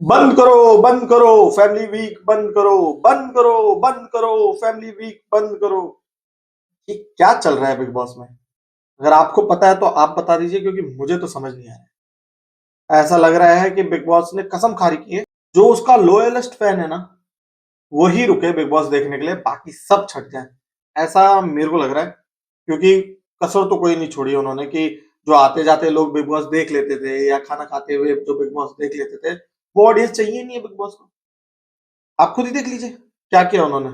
बंद करो family week, बंद करो, बंद करो, बंद करो फैमिली वीक, बंद करो। ये क्या चल रहा है बिग बॉस में? अगर आपको पता है तो आप बता दीजिए, क्योंकि मुझे तो समझ नहीं आ रहा है। ऐसा लग रहा है कि बिग बॉस ने कसम खा रखी है, जो उसका लोयलेस्ट फैन है ना, वही रुके बिग बॉस देखने के लिए, बाकी सब छट जाए। ऐसा मेरे को लग रहा है, क्योंकि कसर तो कोई नहीं छोड़ी उन्होंने कि जो आते जाते लोग बिग बॉस देख लेते थे, या खाना खाते हुए जो बिग बॉस देख लेते थे, वो ऑडियंस चाहिए नहीं है बिग बॉस को। आप खुद ही देख लीजिए क्या किया उन्होंने।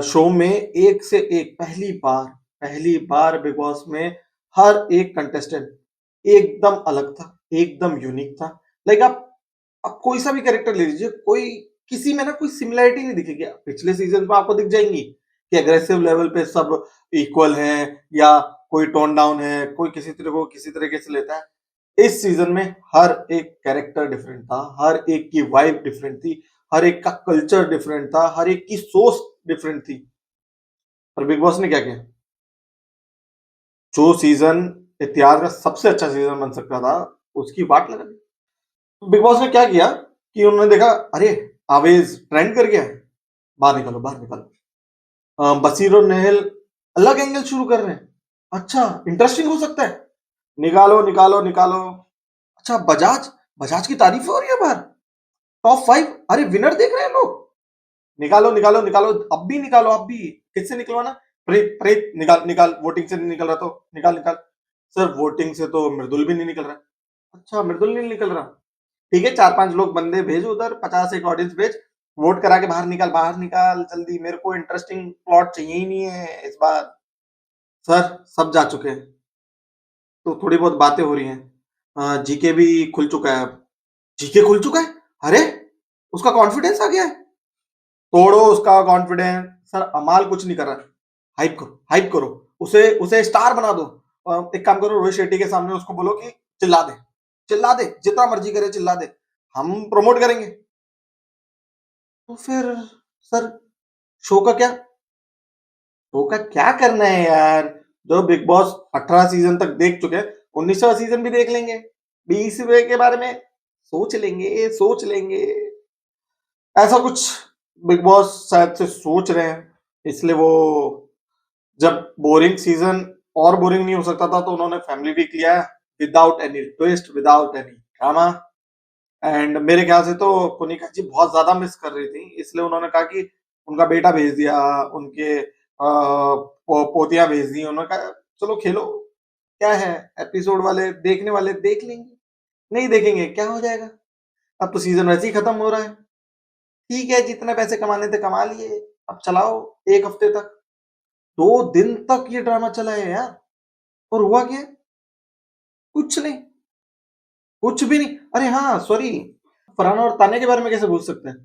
शो में एक से एक, पहली बार बिग बॉस में हर एक कंटेस्टेंट एकदम अलग था, एकदम यूनिक था। लाइक आप कोई सा भी कैरेक्टर ले लीजिए, कोई किसी में ना कोई सिमिलरिटी नहीं दिखेगी। पिछले सीजन में आपको दिख जाएंगी कि अग्रेसिव लेवल पे सब इक्वल हैं, या कोई टोन डाउन है, कोई किसी तरह को किसी तरीके से लेता है। इस सीजन में हर एक कैरेक्टर डिफरेंट था, हर एक की वाइब डिफरेंट थी, हर एक का कल्चर डिफरेंट था, हर एक की सोच डिफरेंट थी। और बिग बॉस ने क्या किया? जो सीजन इतिहास का सबसे अच्छा सीजन बन सकता था, उसकी वाट लगा दी। बिग बॉस ने क्या किया कि उन्होंने देखा, अरे आवेज ट्रेंड कर गया है, बाहर निकालो, बाहर निकालो। बसीर और नेहल अलग एंगल शुरू कर रहे हैं, अच्छा इंटरेस्टिंग हो सकता है, निकालो निकालो निकालो। अच्छा बजाज, बजाज की तारीफ हो रही है बाहर, टॉप 5, अरे विनर देख रहे हैं लोग, निकालो निकालो निकालो, अब भी निकालो, अब भी। किससे निकलवाना? प्रीत, प्रीत निकाल निकाल, वोटिंग से नहीं निकल रहा तो निकाल निकाल। सर वोटिंग से तो मृदुल भी नहीं निकल रहा। अच्छा मृदुल नहीं निकल रहा, ठीक है, 4-5 लोग बंदे भेज उधर, 50 एक ऑडियंस भेज, वोट करा के बाहर निकाल, बाहर निकाल जल्दी, मेरे को इंटरेस्टिंग प्लॉट चाहिए ही नहीं है इस बार। सर सब जा चुके हैं, तो थोड़ी बहुत बातें हो रही हैं। जीके भी खुल चुका है अब। जीके खुल चुका है, अरे उसका कॉन्फिडेंस आ गया है, तोड़ो उसका कॉन्फिडेंस। सर अमाल कुछ नहीं कर रहा, हाइप करो, हाइप करो, उसे उसे स्टार बना दो। एक काम करो, रोहित शेट्टी के सामने उसको बोलो कि चिल्ला दे, चिल्ला दे, जितना मर्जी करे चिल्ला दे, हम प्रमोट करेंगे। तो फिर सर शो का क्या? शो का क्या करना है यार? जो बिग बॉस 18 सीजन तक देख चुके हैं, 19वां सीजन भी देख लेंगे, 20वें के बारे में सोच लेंगे, सोच लेंगे। ऐसा कुछ बिग बॉस शायद से सोच रहे हैं, इसलिए वो, जब बोरिंग सीजन और बोरिंग नहीं हो सकता था, तो उन्होंने फैमिली वीक लिया है, without any twist, without any drama. And मेरे ख्याल से तो कुनिका जी बहुत ज्यादा मिस कर रही थी, इसलिए उन्होंने कहा कि उनका बेटा भेज दिया, उनके पोतियां भेज दी, उन्होंने कहा चलो खेलो, क्या है, एपिसोड वाले देखने वाले देख लेंगे, नहीं देखेंगे क्या हो जाएगा, अब तो सीजन वैसे ही खत्म हो रहा है, ठीक है जितने पैसे कमाने थे कमा लिए, अब चलाओ एक हफ्ते तक। 2 दिन तक ये ड्रामा चला है यार, और हुआ क्या? कुछ नहीं, कुछ भी नहीं। अरे हाँ सॉरी, फरहान और तान्या के बारे में कैसे भूल सकते हैं?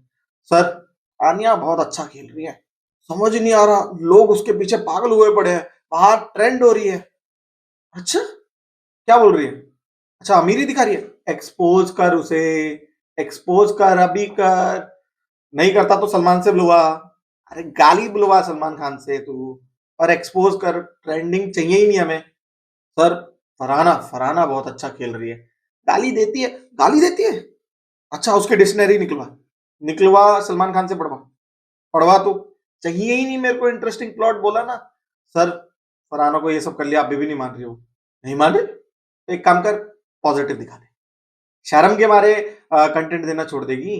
सर तान्या बहुत अच्छा खेल रही है, समझ ही नहीं आ रहा, लोग उसके पीछे पागल हुए पड़े हैं, बाहर ट्रेंड हो रही है। अच्छा क्या बोल रही है? अच्छा अमीरी दिखा रही है, एक्सपोज कर उसे, एक्सपोज कर, अभी कर, नहीं करता तो सलमान से बुलवा, अरे गाली बुलवा सलमान खान से तू, और एक्सपोज कर, ट्रेंडिंग चाहिए ही नहीं हमें। सर फरहाना, फरहाना बहुत अच्छा खेल रही है, गाली देती है, गाली देती है, अच्छा उसके डिक्शनरी निकलवा, निकलवा सलमान खान से पढ़वा, पढ़वा तो, चाहिए ही नहीं मेरे को इंटरेस्टिंग प्लॉट, बोला ना। सर फरहाना को ये सब कर लिया, अभी भी नहीं मान रही हो? नहीं मान रही, एक काम कर, पॉजिटिव दिखा दे, शर्म के मारे कंटेंट देना छोड़ देगी।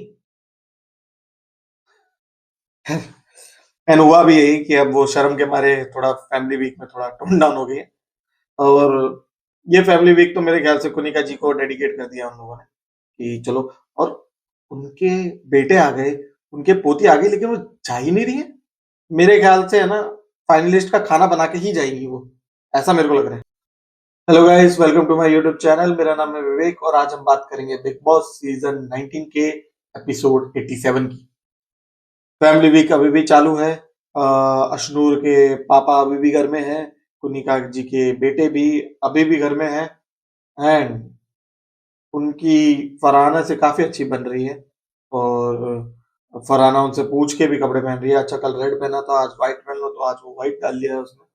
एंड हुआ भी यही कि अब वो शर्म के मारे थोड़ा फैमिली वीक में थोड़ा टोन डाउन हो गई है। और ये फैमिली वीक तो मेरे ख्याल से कुनिका जी को डेडिकेट कर दिया हम लोगों ने कि चलो। और उनके बेटे आ गए, उनके पोती आ गई, लेकिन वो जा ही नहीं रही है। मेरे ख्याल से है ना, फाइनलिस्ट का खाना बना के ही जाएंगी वो, ऐसा मेरे को लग रहा है। Hello guys, welcome to my YouTube channel, मेरा नाम है विवेक, और आज हम बात करेंगे बिग बॉस सीजन 19 के एपिसोड 87 की। फैमिली वीक अभी भी चालू है। अशनूर के पापा अभी भी घर में हैं, कुनिका जी के बेटे भी अभी भी घर में हैं, एंड उनकी फरहाना से काफी अच्छी बन रही है। और फरहाना उनसे पूछ के भी कपड़े पहन रही है, अच्छा कल रेड पहना था, आज व्हाइट पहन लो, तो आज वो व्हाइट डाल लिया है उसने।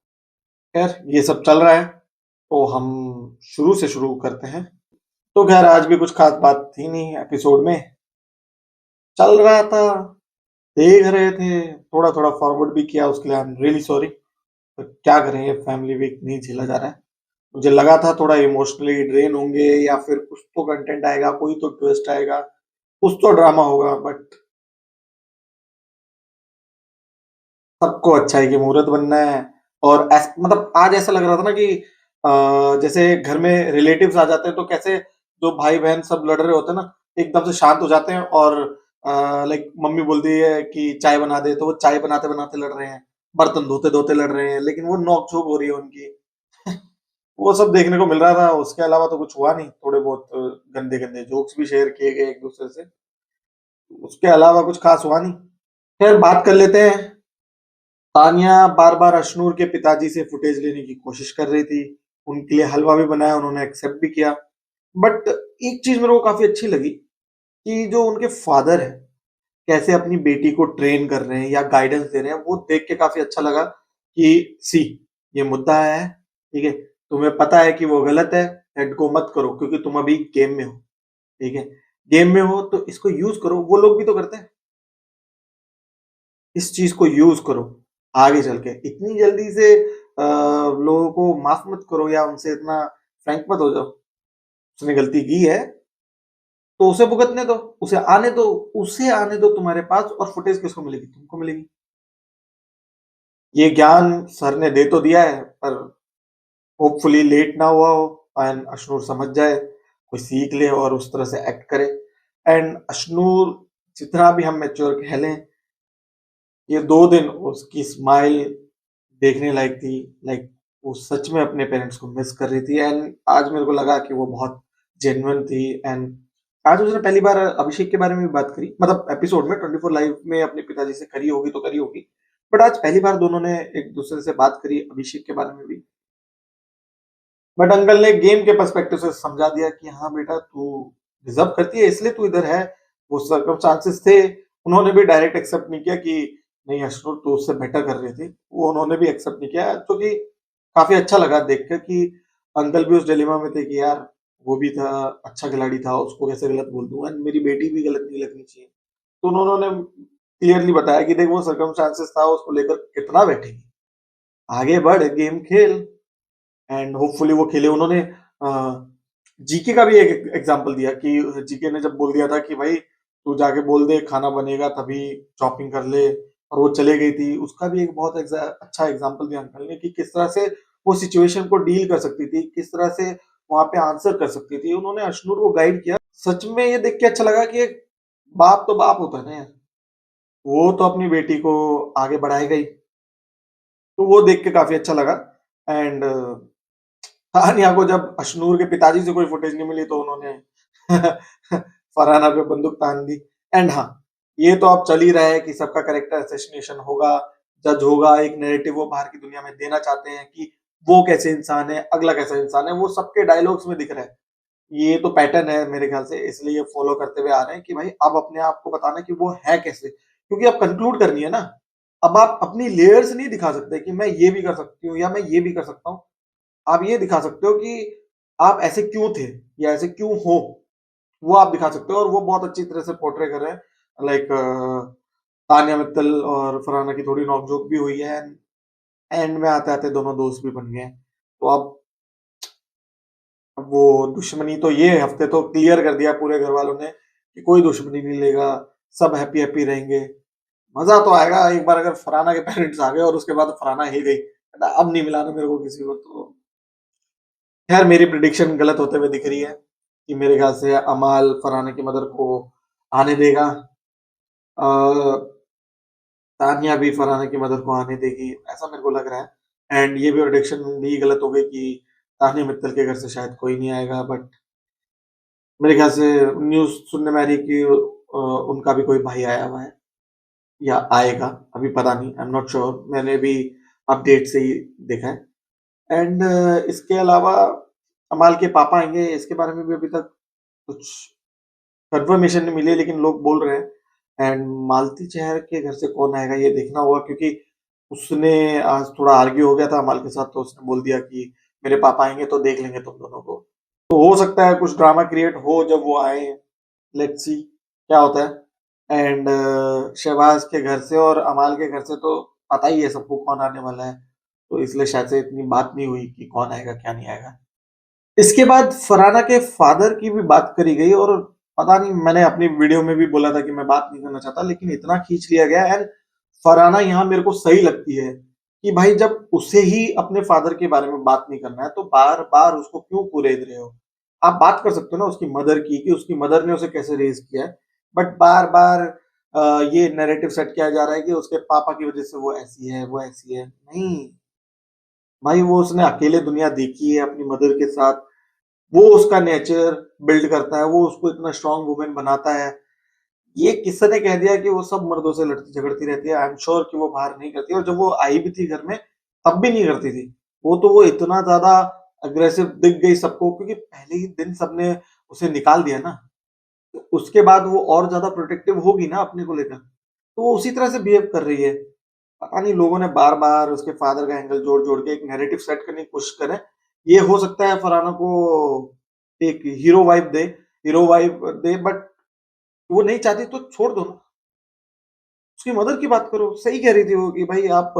खैर ये सब चल रहा है, तो हम शुरू से शुरू करते हैं। तो खैर आज भी कुछ खास बात थी नहीं एपिसोड में, चल रहा था, देख रहे थे, थोड़ा थोड़ा फॉरवर्ड भी किया, उसके लिए आई एम रियली सॉरी। तो क्या करें, ये फैमिली वीक नहीं झेला जा रहा है। मुझे लगा था थोड़ा इमोशनली ड्रेन होंगे या फिर कुछ तो कंटेंट आएगा, कोई तो ट्विस्ट आएगा, कुछ तो ड्रामा होगा, बट सबको अच्छा है कि मुहूर्त बनना है। और मतलब आज ऐसा लग रहा था ना कि जैसे घर में रिलेटिव्स आ जाते हैं तो कैसे जो भाई बहन सब लड़ रहे होते हैं ना, एकदम से शांत हो जाते हैं और लाइक मम्मी बोलती है कि चाय बना दे, तो वो चाय बनाते बनाते लड़ रहे हैं, बर्तन धोते धोते लड़ रहे हैं, लेकिन वो नोक झोंक हो रही है उनकी। वो सब देखने को मिल रहा था, उसके अलावा तो कुछ हुआ नहीं। थोड़े बहुत गंदे गंदे जोक्स भी शेयर किए गए एक दूसरे से, उसके अलावा कुछ खास हुआ नहीं। खैर बात कर लेते हैं। तानिया बार बार अशनूर के पिताजी से फुटेज लेने की कोशिश कर रही थी, उनके लिए हलवा भी बनाया, उन्होंने एक्सेप्ट भी किया। बट एक चीज मेरे को काफी अच्छी लगी कि जो उनके फादर है कैसे अपनी बेटी को ट्रेन कर रहे हैं या गाइडेंस दे रहे हैं, वो देख के काफी अच्छा लगा कि सी, ये मुद्दा है, ठीक है, तुम्हें पता है कि वो गलत है, हेड को मत करो क्योंकि तुम अभी गेम में हो, ठीक है, गेम में हो तो इसको यूज करो, वो लोग भी तो करते हैं, इस चीज को यूज करो आगे चल के, इतनी जल्दी से लोगों को माफ मत करो या उनसे इतना फ्रैंक मत हो जाओ। उसने गलती की है तो उसे भुगतने दो, उसे आने दो, उसे आने दो तुम्हारे पास, और फुटेज किसको मिलेगी, तुमको मिलेगी। ये ज्ञान सर ने दे तो दिया है, पर होपफुली लेट ना हुआ हो एंड अशनूर समझ जाए, कोई सीख ले और उस तरह से एक्ट करे। एंड अशनूर जितना भी हम मैच्योर कह लें, ये 2 दिन उसकी स्माइल देखने लायक थी, लाइक वो सच में अपने पेरेंट्स को मिस कर रही थी। एंड आज मेरे को लगा कि वो बहुत जेन्युइन थी। एंड आज उसने पहली बार अभिषेक के बारे में भी बात करी, मतलब एपिसोड में 24 लाइव में अपने पिताजी से करी होगी तो करी होगी, बट आज पहली बार दोनों ने एक दूसरे से बात करी अभिषेक के बारे में भी। बट अंकल ने गेम के पर्सपेक्टिव से समझा दिया कि हाँ बेटा, तू डिजर्व करती है इसलिए तू इधर है, वो सर्कमस्टांसेस थे। उन्होंने भी डायरेक्ट एक्सेप्ट नहीं किया कि नहीं अशनूर तो उससे बेटर कर रही थी, वो उन्होंने भी एक्सेप्ट नहीं किया, तो कि काफी अच्छा लगा देखकर कि अंकल भी उस डिलेमा में थे कि यार वो भी था, अच्छा खिलाड़ी था, उसको कैसे गलत बोल दूं, एंड मेरी बेटी भी गलत नहीं लगनी चाहिए। तो उन्होंने क्लियरली बताया कि देख वो सर्कमस्टांसेस था, उसको लेकर कितना बैठेगी, आगे बढ़, गेम खेल, एंड होपफुली वो खेले। उन्होंने जीके का भी एक एग्जांपल दिया कि जीके ने जब बोल दिया था कि भाई तू जाके बोल दे खाना बनेगा तभी चॉपिंग कर ले, और वो चले गई थी, उसका भी एक बहुत अच्छा एग्जांपल दिया अंकल ने कि किस तरह से वो सिचुएशन को डील कर सकती थी, किस तरह से वहां पे आंसर कर सकती थी। उन्होंने अशनूर को गाइड किया। सच में ये देख के अच्छा लगा कि एक बाप तो बाप होता है ना यार, वो तो अपनी बेटी को आगे बढ़ाएगा ही, तो वो देख के काफी अच्छा लगा। एंड तान्या को जब अशनूर के पिताजी से कोई फुटेज नहीं मिली तो उन्होंने फरहाना पे बंदूक तान दी। एंड हाँ, ये तो अब चल ही रहा है कि सबका कैरेक्टर असैसिनेशन होगा, जज होगा, एक नैरेटिव वो बाहर की दुनिया में देना चाहते हैं कि वो कैसे इंसान है, अगला कैसा इंसान है, वो सबके डायलॉग्स में दिख रहा है। ये तो पैटर्न है मेरे ख्याल से, इसलिए फॉलो करते हुए आ रहे हैं कि भाई अब अपने आप को बताना कि वो है कैसे, क्योंकि अब कंक्लूड करनी है ना। अब आप अपनी लेयर्स नहीं दिखा सकते कि मैं ये भी कर सकती हूँ या मैं ये भी कर सकता हूँ। आप ये दिखा सकते हो कि आप ऐसे क्यों थे या ऐसे क्यों हो, वो आप दिखा सकते हो, और वो बहुत अच्छी तरह से पोर्ट्रे कर रहे हैं। लाइक तान्या मित्तल और फरहाना की थोड़ी नोकझोंक भी हुई है, एंड में आते आते दोनों दोस्त भी बन गए हैं। तो अब वो दुश्मनी तो ये हफ्ते तो क्लियर कर दिया पूरे घर वालों ने कि कोई दुश्मनी नहीं लेगा, सब हैप्पी हैप्पी रहेंगे। मजा तो आएगा एक बार अगर फरहाना के पेरेंट्स आ गए और उसके बाद फरहाना ही गई, अब नहीं मिलाना मेरे को किसी को। तो खैर मेरी प्रिडिक्शन गलत होते हुए दिख रही है कि मेरे ख्याल से अमाल फरहाना की मदर को आने देगा, तानिया भी फरहाना की मदर को आने देगी, ऐसा मेरे को लग रहा है। एंड ये भी प्रिडिक्शन भी गलत हो गई कि तानिया मित्तल के घर से शायद कोई नहीं आएगा, बट मेरे ख्याल से न्यूज सुनने में आ रही है कि उनका भी कोई भाई आया हुआ है या आएगा, अभी पता नहीं, आई एम नॉट श्योर, मैंने भी अपडेट से ही देखा है। एंड इसके अलावा अमाल के पापा आएंगे, इसके बारे में भी अभी तक कुछ कंफर्मेशन नहीं मिली है, लेकिन लोग बोल रहे हैं। एंड मालती चहर के घर से कौन आएगा ये देखना होगा, क्योंकि उसने आज थोड़ा आर्ग्यू हो गया था अमाल के साथ, तो उसने बोल दिया कि मेरे पापा आएंगे तो देख लेंगे तुम दोनों को। तो हो सकता है कुछ ड्रामा क्रिएट हो जब वो आए, लेट्स सी क्या होता है। एंड शहबाज के घर से और अमाल के घर से तो पता ही है सबको कौन आने वाला है, तो इसलिए शायद से इतनी बात नहीं हुई कि कौन आएगा क्या नहीं आएगा। इसके बाद फरहाना के फादर की भी बात करी गई, और पता नहीं, मैंने अपनी वीडियो में भी बोला था कि मैं बात नहीं करना चाहता, लेकिन इतना खींच लिया गया। एंड फरहाना यहाँ मेरे को सही लगती है कि भाई जब उसे ही अपने फादर के बारे में बात नहीं करना है तो बार बार उसको क्यों कुरेद रहे हो। आप बात कर सकते हो ना उसकी मदर की, कि उसकी मदर ने उसे कैसे रेज किया है, बट बार बार ये नैरेटिव सेट किया जा रहा है कि उसके पापा की वजह से वो ऐसी है वो ऐसी है। नहीं भाई, वो उसने अकेले दुनिया देखी है अपनी मदर के साथ, वो उसका नेचर बिल्ड करता है, वो उसको इतना स्ट्रांग वुमेन बनाता है। ये किसने कह दिया कि वो सब मर्दों से लड़ती झगड़ती रहती है? आई एम श्योर कि वो बाहर नहीं करती, और जब वो आई भी थी घर में तब भी नहीं करती थी। वो इतना ज्यादा अग्रेसिव दिख गई सबको, क्योंकि पहले ही दिन सबने उसे निकाल दिया ना, तो उसके बाद वो और ज्यादा प्रोटेक्टिव होगी ना अपने को लेकर, तो वो उसी तरह से बिहेव कर रही है। पता नहीं लोगों ने बार बार उसके फादर का एंगल जोड़ जोड़ के एक नैरेटिव सेट करने की कोशिश करे। ये हो सकता है फरहाना को एक हीरो वाइब दे, बट वो नहीं चाहती तो छोड़ दो ना। उसकी मदर की बात करो, सही कह रही थी वो कि भाई आप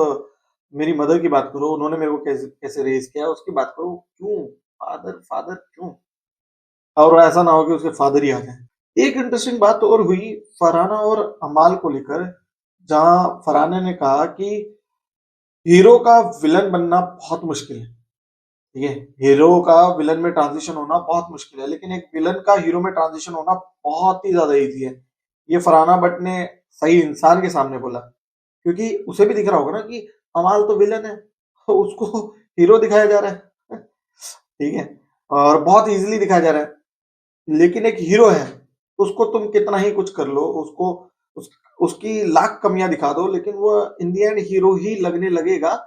मेरी मदर की बात करो, उन्होंने मेरे को कैसे कैसे रेज किया उसकी बात करो, क्यों फादर फादर क्यों? और ऐसा ना हो कि उसके फादर ही आ जाए। एक इंटरेस्टिंग बात और हुई फरहाना और अमाल को लेकर, जहां फरहाना ने कहा कि हीरो का विलन बनना बहुत मुश्किल है। ठीक है, हीरो का विलन में ट्रांजिशन होना बहुत मुश्किल है, लेकिन एक विलन का हीरो में ट्रांजिशन होना बहुत ही ज्यादा इजी है। ये फरहाना भट्ट ने सही इंसान के सामने बोला, क्योंकि उसे भी दिख रहा होगा ना कि अमाल तो विलन है, तो उसको हीरो दिखाया जा रहा है। ठीक है, और बहुत इजीली दिखाया जा रहा है। लेकिन एक हीरो है, उसको तुम कितना ही कुछ कर लो, उसकी लाख कमियां दिखा दो, लेकिन वो इन दी एंड हीरो ही लगने लगेगा।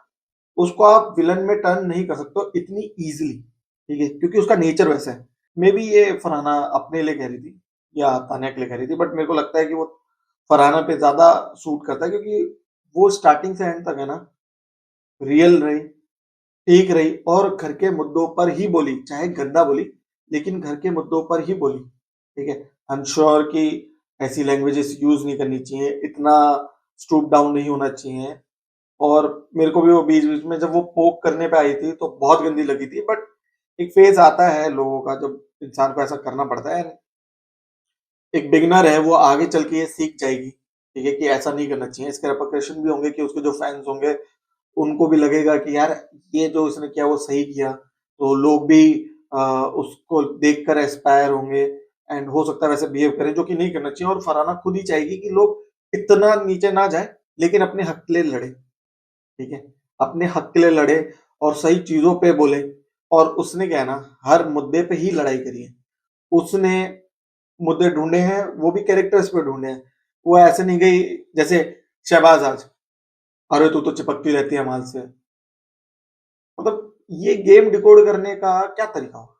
उसको आप विलन में टर्न नहीं कर सकते हो इतनी इजीली। ठीक है, क्योंकि उसका नेचर वैसा है। मे बी ये फरहाना अपने लिए कह रही थी या तान्या के लिए कह रही थी, बट मेरे को लगता है कि वो फरहाना पे ज्यादा सूट करता है, क्योंकि वो स्टार्टिंग से एंड तक है ना, रियल रही, ठीक रही, और घर के मुद्दों पर ही बोली, चाहे गंदा बोली, लेकिन घर के मुद्दों पर ही बोली। ठीक है, आई एम श्योर कि ऐसी लैंग्वेजेस यूज नहीं करनी चाहिए, इतना स्टूप डाउन नहीं होना चाहिए। और मेरे को भी वो बीच बीच में जब वो पोक करने पे आई थी तो बहुत गंदी लगी थी, बट एक फेज आता है लोगों का जब इंसान को ऐसा करना पड़ता है। एक बिगिनर है, वो आगे चल के ये सीख जाएगी, ठीक है, कि ऐसा नहीं करना चाहिए। इसके रेपरकशन भी होंगे कि उसके जो फैंस होंगे उनको भी लगेगा कि यार ये जो इसने किया वो सही किया, तो लोग भी उसको देखकर एस्पायर होंगे, एंड हो सकता है वैसे बिहेव करें, जो कि नहीं करना चाहिए। और फरहाना खुद ही चाहेगी कि लोग इतना नीचे ना जाए, लेकिन अपने हक के लिए लड़े। ठीक है, अपने हक के लिए लड़े और सही चीजों पे बोले। और उसने क्या है ना, हर मुद्दे पे ही लड़ाई करी है। उसने मुद्दे ढूंढे हैं, वो भी कैरेक्टर्स पे ढूंढे हैं। वो ऐसे नहीं गई जैसे शहबाज आज, अरे तू तो चिपकती रहती है माल से। मतलब ये गेम डिकोड करने का क्या तरीका हो?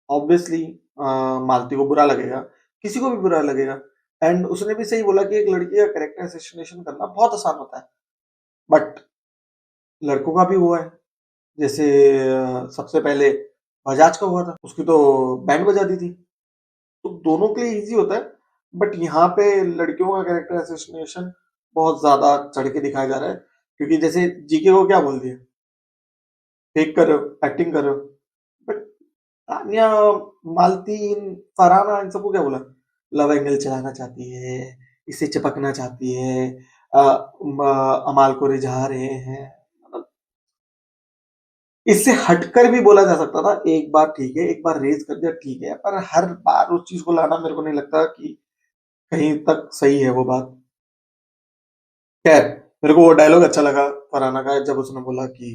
ऑब्वियसली मालती को बुरा लगेगा, किसी को भी बुरा लगेगा। एंड उसने भी सही बोला कि एक लड़की का कैरेक्टर असैसिनेशन करना बहुत आसान होता है, बट लड़कों का भी हुआ है। जैसे सबसे पहले बजाज का हुआ था, उसकी तो बैंड बजा दी थी। तो दोनों के लिए इजी होता है, बट यहाँ पे लड़कियों का कैरेक्टर असैसिनेशन बहुत ज्यादा चढ़ के दिखाया जा रहा है, क्योंकि जैसे जीके को क्या बोल दिया, फेक कर रहे हो, एक्टिंग कर रहे हो। बट तान्या, मालती, फरहाना, इन सबको क्या बोला, लव एंगल चलाना चाहती है, इसे चिपकना चाहती है, अमाल को रिझा रहे हैं। मतलब इससे हटकर भी बोला जा सकता था, एक बार ठीक है, एक बार रेज कर दिया ठीक है, पर हर बार उस चीज को लाना मेरे को नहीं लगता कि कहीं तक सही है वो बात। खैर, मेरे को वो डायलॉग अच्छा लगा फरहाना का, जब उसने बोला कि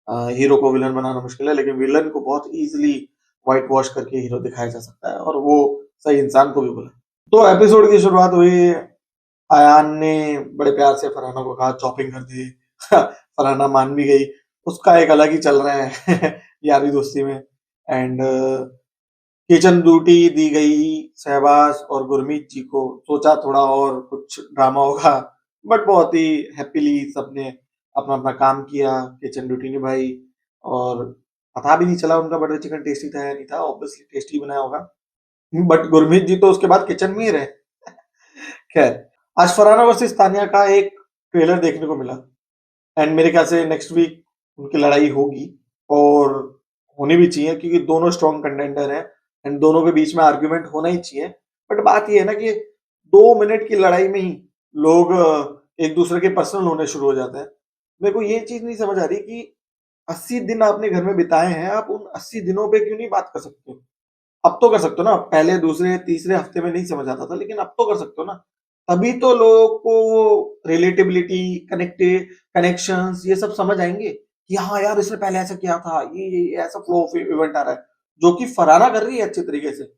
हीरो को विलन बनाना मुश्किल है, लेकिन विलन को बहुत इजीली व्हाइट वॉश करके हीरो दिखाया जा सकता है, और वो सही इंसान को भी बोला। तो एपिसोड की शुरुआत हुई, अयान ने बड़े प्यार से फरहाना को कहा चॉपिंग कर दे। फरहाना मान भी गई। उसका एक अलग ही चल रहा है यारी दोस्ती में। एंड किचन ड्यूटी दी गई शहबाज और गुरमीत जी को। सोचा थोड़ा और कुछ ड्रामा होगा, बट बहुत ही हैप्पीली सबने अपना अपना काम किया, किचन ड्यूटी निभाई, और पता भी नहीं चला उनका बटर चिकन टेस्टी था या नहीं था, ऑब्वियसली टेस्टी बनाया होगा, बट गुरमीत जी तो उसके बाद किचन में ही रहे। खैर, आज फरहाना वर्सेस तानिया का एक ट्रेलर देखने को मिला एंड मेरे ख्याल से नेक्स्ट वीक उनकी लड़ाई होगी और होनी भी चाहिए क्योंकि दोनों स्ट्रॉन्ग कंटेंडर हैं एंड दोनों के बीच में आर्ग्यूमेंट होना ही चाहिए। बट बात ये है ना कि 2 मिनट की लड़ाई में ही लोग एक दूसरे के पर्सनल होने शुरू हो जाते हैं। मेरे को ये चीज नहीं समझ आ रही कि 80 दिन आपने घर में बिताए हैं, आप उन 80 दिनों पे क्यों नहीं बात कर सकते हो? अब तो कर सकते हो ना, पहले दूसरे तीसरे हफ्ते में नहीं समझ आता था, लेकिन अब तो कर सकते हो ना। तभी तो लोगों को रिलेटेबिलिटी, कनेक्शंस ये सब समझ आएंगे कि हाँ यार इसने पहले ऐसा किया था, ये ऐसा फ्लो ऑफ इवेंट आ रहा है, जो कि फरहाना कर रही है अच्छे तरीके से।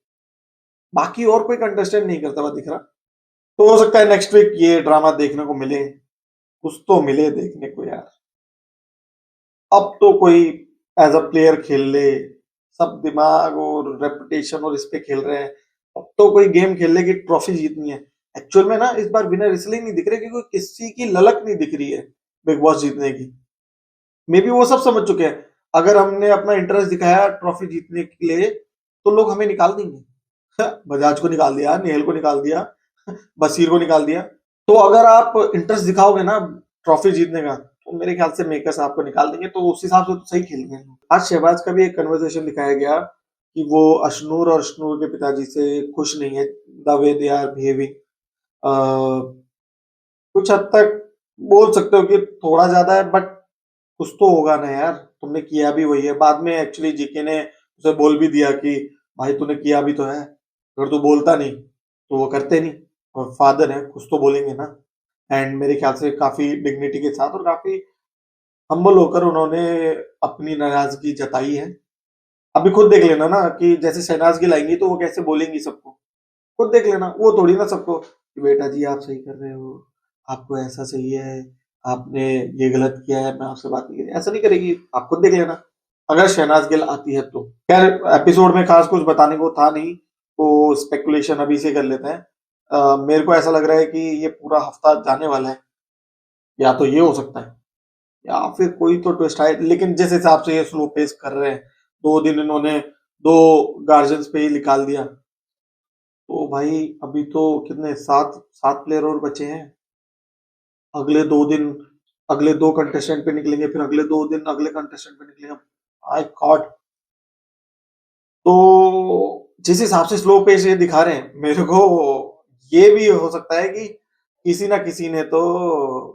बाकी और कोई कंटेस्टेंट नहीं करता हुआ दिख रहा। तो हो सकता है नेक्स्ट वीक ये ड्रामा देखने को मिले, कुछ तो मिले देखने को यार। अब तो कोई एज अ प्लेयर खेल ले, सब दिमाग और रेपुटेशन और इस पे खेल रहे हैं। अब तो कोई गेम खेल ले कि ट्रॉफी जीतनी है। एक्चुअल में ना इस बार विनर इसलिए नहीं दिख रहे क्योंकि किसी की ललक नहीं दिख रही है बिग बॉस जीतने की। मे बी वो सब समझ चुके हैं, अगर हमने अपना इंटरेस्ट दिखाया ट्रॉफी जीतने के लिए तो लोग हमें निकाल देंगे। बजाज को निकाल दिया, नेहल को निकाल दिया, बसीर को निकाल दिया। तो अगर आप इंटरेस्ट दिखाओगे ना ट्रॉफी जीतने का तो मेरे ख्याल से मेकर्स आपको निकाल देंगे, तो उस हिसाब से तो सही खेल रहे हैं। आज शहबाज का भी एक कन्वर्सेशन दिखाया गया कि वो अशनूर और अशनूर के पिताजी से खुश नहीं है, the way they are behaving. कुछ हद तक बोल सकते हो कि थोड़ा ज्यादा है, बट कुछ तो होगा ना यार, तुमने किया भी वही है। बाद में एक्चुअली जीके ने उसे बोल भी दिया कि भाई तूने किया भी तो है, अगर तू बोलता नहीं तो वो करते नहीं, और फादर है कुछ तो बोलेंगे ना। एंड मेरे ख्याल से काफी डिग्निटी के साथ और काफी हम्बल होकर उन्होंने अपनी नाराजगी जताई है। अभी खुद देख लेना ना कि जैसे शहनाज गिल आएंगी तो वो कैसे बोलेंगी सबको, खुद देख लेना। वो थोड़ी ना सबको कि बेटा जी आप सही कर रहे हो, आपको ऐसा चाहिए है, आपने ये गलत किया है, मैं आपसे बात नहीं करी, ऐसा नहीं करेगी। आप खुद देख लेना अगर शहनाज गिल आती है तो। खैर एपिसोड में खास कुछ बताने को था नहीं, तो स्पेकुलेशन अभी से कर लेते हैं। मेरे को ऐसा लग रहा है कि ये पूरा हफ्ता जाने वाला है, या तो ये हो सकता है या फिर कोई तो ट्विस्ट आए, लेकिन जिस हिसाब से ये स्लो पेस कर रहे हैं, 2 दिन इन्होंने 2 गार्जियंस पे ही निकाल दिया, तो भाई अभी तो कितने 7 प्लेयर और बचे हैं। अगले 2 दिन अगले 2 कंटेस्टेंट पे निकलेंगे, फिर अगले 2 दिन अगले कंटेस्टेंट पे निकलेंगे। आई गॉड। तो जिस हिसाब से स्लो पेस ये दिखा रहे हैं, मेरे को ये भी हो सकता है कि किसी ना किसी ने तो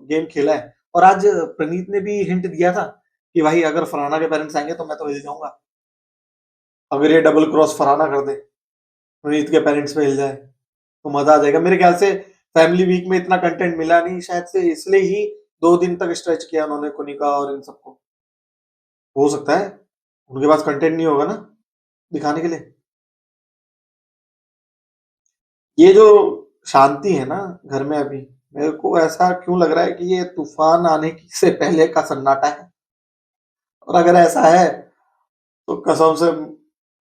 गेम खेला है। और आज प्रणीत ने भी हिंट दिया था कि भाई अगर फरहाना के पेरेंट्स आएंगे तो मैं तो हिल जाऊंगा, अगर ये डबल क्रॉस फरहाना कर दे, प्रणीत के पेरेंट्स पे हिल जाए तो मजा आ जाएगा। मेरे ख्याल से फैमिली वीक में इतना कंटेंट मिला नहीं शायद से, इसलिए ही 2 दिन तक स्ट्रेच किया उन्होंने कुनिका और इन सबको। हो सकता है उनके पास कंटेंट नहीं होगा ना दिखाने के लिए। ये जो शांति है ना घर में अभी, मेरे को ऐसा क्यों लग रहा है कि ये तूफान आने से पहले का सन्नाटा है। और अगर ऐसा है तो कसम से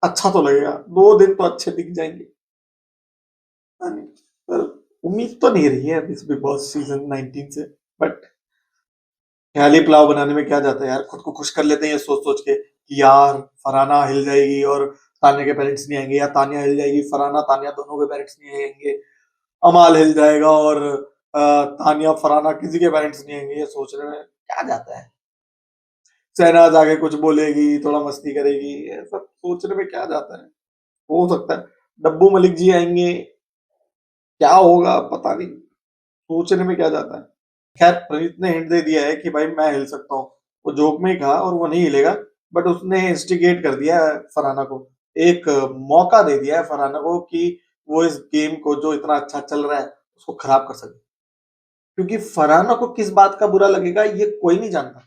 अच्छा तो लगेगा, 2 दिन तो अच्छे दिख जाएंगे। पर उम्मीद तो नहीं रही है इस बिग बॉस सीजन 19 से, बट ख्याली पुलाव बनाने में क्या जाता है यार, खुद को खुश कर लेते हैं ये सोच सोच के कि यार फरहाना हिल जाएगी और तान्या के पेरेंट्स नहीं आएंगे, या तान्या हिल जाएगी फरहाना तान्या दोनों के पेरेंट्स नहीं आएंगे, अमाल हिल जाएगा और तान्या फरहाना किसी के पेरेंट्स नहीं आएंगे। ये सोचने में क्या जाता है, शहनाज आगे कुछ बोलेगी, थोड़ा मस्ती करेगी, ये सब सोचने में क्या जाता है। हो सकता है डब्बू मलिक जी आएंगे, क्या होगा पता नहीं, सोचने में क्या जाता है। खैर प्रणीत ने हिंट दे दिया है कि भाई मैं हिल सकता हूँ, वो जोक में ही कहा और वो नहीं हिलेगा, बट उसने इंस्टिगेट कर दिया है फरहाना को, एक मौका दे दिया है फरहाना को कि वो इस गेम को जो इतना अच्छा चल रहा है उसको खराब कर सके। क्योंकि फरहाना को किस बात का बुरा लगेगा ये कोई नहीं जानता,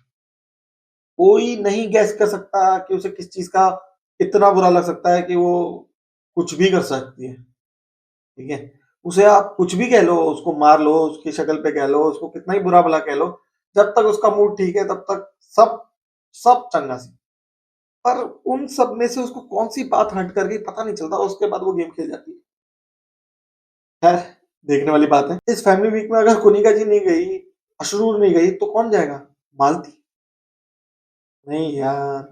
कोई नहीं गैस कर सकता कि उसे किस चीज का इतना बुरा लग सकता है कि वो कुछ भी कर सकती है। ठीक है, उसे आप कुछ भी कह लो, उसको मार लो, उसकी शक्ल पे कह लो, उसको कितना ही बुरा भला कह लो, जब तक उसका मूड ठीक है तब तक सब सब चंगा सी। पर उन सब में से उसको कौन सी बात हट कर गई पता नहीं चलता, उसके बाद वो गेम खेल जाती है। खैर देखने वाली बात है। इस फैमिली वीक में अगर कुनिका जी नहीं गई, अशरूर नहीं गई, तो कौन जाएगा? मालती? नहीं यार,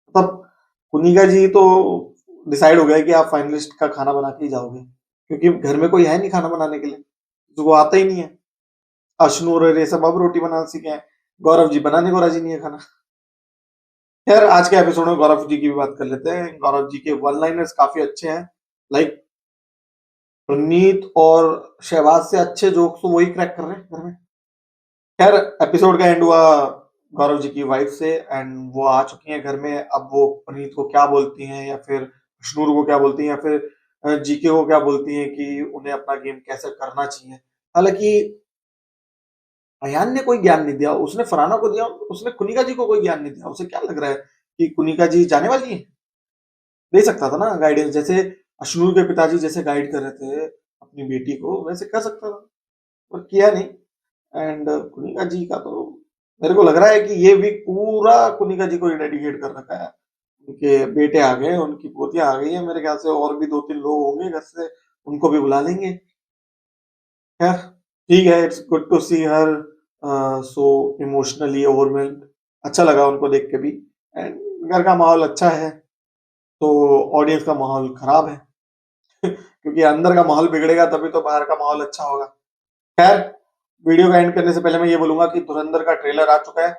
मतलब कुनिका जी तो डिसाइड हो गया कि आप फाइनलिस्ट का खाना बना के ही जाओगे, क्योंकि घर में कोई है नहीं खाना बनाने के लिए, किसी को आता ही नहीं है। अशनूर और ये सब अब रोटी बनाना सीखे हैं, गौरव जी बनाने को राजी नहीं है खाना। खैर आज के एपिसोड में गौरव जी की भी बात कर लेते हैं। गौरव जी के वन लाइनर्स काफी अच्छे हैं, लाइक पुनीत और शहबाज से अच्छे जोक्स तो वही क्रैक कर रहे हैं घर में। खैर एपिसोड का एंड हुआ गौरव जी की वाइफ से, एंड वो आ चुकी हैं घर में। अब वो पुनीत को क्या बोलती हैं, या फिर विष्णु को क्या बोलती हैं, या फिर जीके को क्या बोलती हैं कि उन्हें अपना गेम कैसे करना चाहिए। हालांकि अयान ने कोई ज्ञान नहीं दिया, उसने फरहाना को दिया, उसने कुनिका जी को कोई ज्ञान नहीं दिया। उसे क्या लग रहा है कि कुनिका जी जाने वाली है? दे सकता था ना गाइडेंस, जैसे अशनूर के पिताजी जैसे गाइड कर रहे थे अपनी बेटी को, वैसे कर सकता था, पर किया नहीं। एंड कुनिका जी का तो मेरे को लग रहा है कि ये वीक पूरा कुनिका जी को ही डेडिकेट कर रखा है। उनके बेटे आ गए, उनकी पोतियां आ गई है, मेरे ख्याल से और भी 2-3 लोग होंगे घर से, उनको भी बुला लेंगे। खैर ठीक है, it's good to see her so emotionally overwhelmed. अच्छा लगा उनको देख के भी। एंड घर का माहौल अच्छा है तो ऑडियंस का माहौल खराब है। क्योंकि अंदर का माहौल बिगड़ेगा तभी तो बाहर का माहौल अच्छा होगा। खैर वीडियो का एंड करने से पहले मैं ये बोलूंगा कि धुरंधर का ट्रेलर आ चुका है,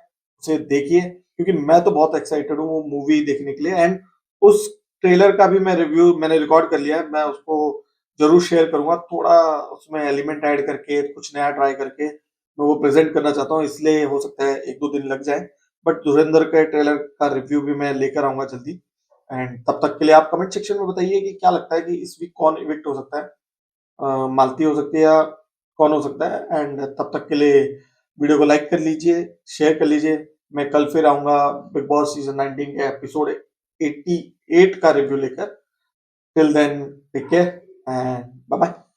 उसे देखिए, क्योंकि मैं तो बहुत एक्साइटेड हूँ वो मूवी देखने के लिए। एंड उस ट्रेलर का भी मैं रिव्यू मैंने रिकॉर्ड कर लिया है, मैं उसको जरूर शेयर करूंगा। थोड़ा उसमें एलिमेंट ऐड करके, कुछ नया ट्राई करके मैं वो प्रेजेंट करना चाहता हूँ, इसलिए हो सकता है 1-2 दिन लग जाए। बट धुरंधर के ट्रेलर का रिव्यू भी मैं लेकर आऊंगा जल्दी। एंड तब तक के लिए आप कमेंट सेक्शन में बताइए कि क्या लगता है कि इस वीक कौन इविक्ट हो सकता है। मालती हो सकती है या कौन हो सकता है। एंड तब तक के लिए वीडियो को लाइक कर लीजिए, शेयर कर लीजिए। मैं कल फिर आऊंगा बिग बॉस सीजन 19 के एपिसोड 88 का रिव्यू लेकर। Till then take care and bye bye.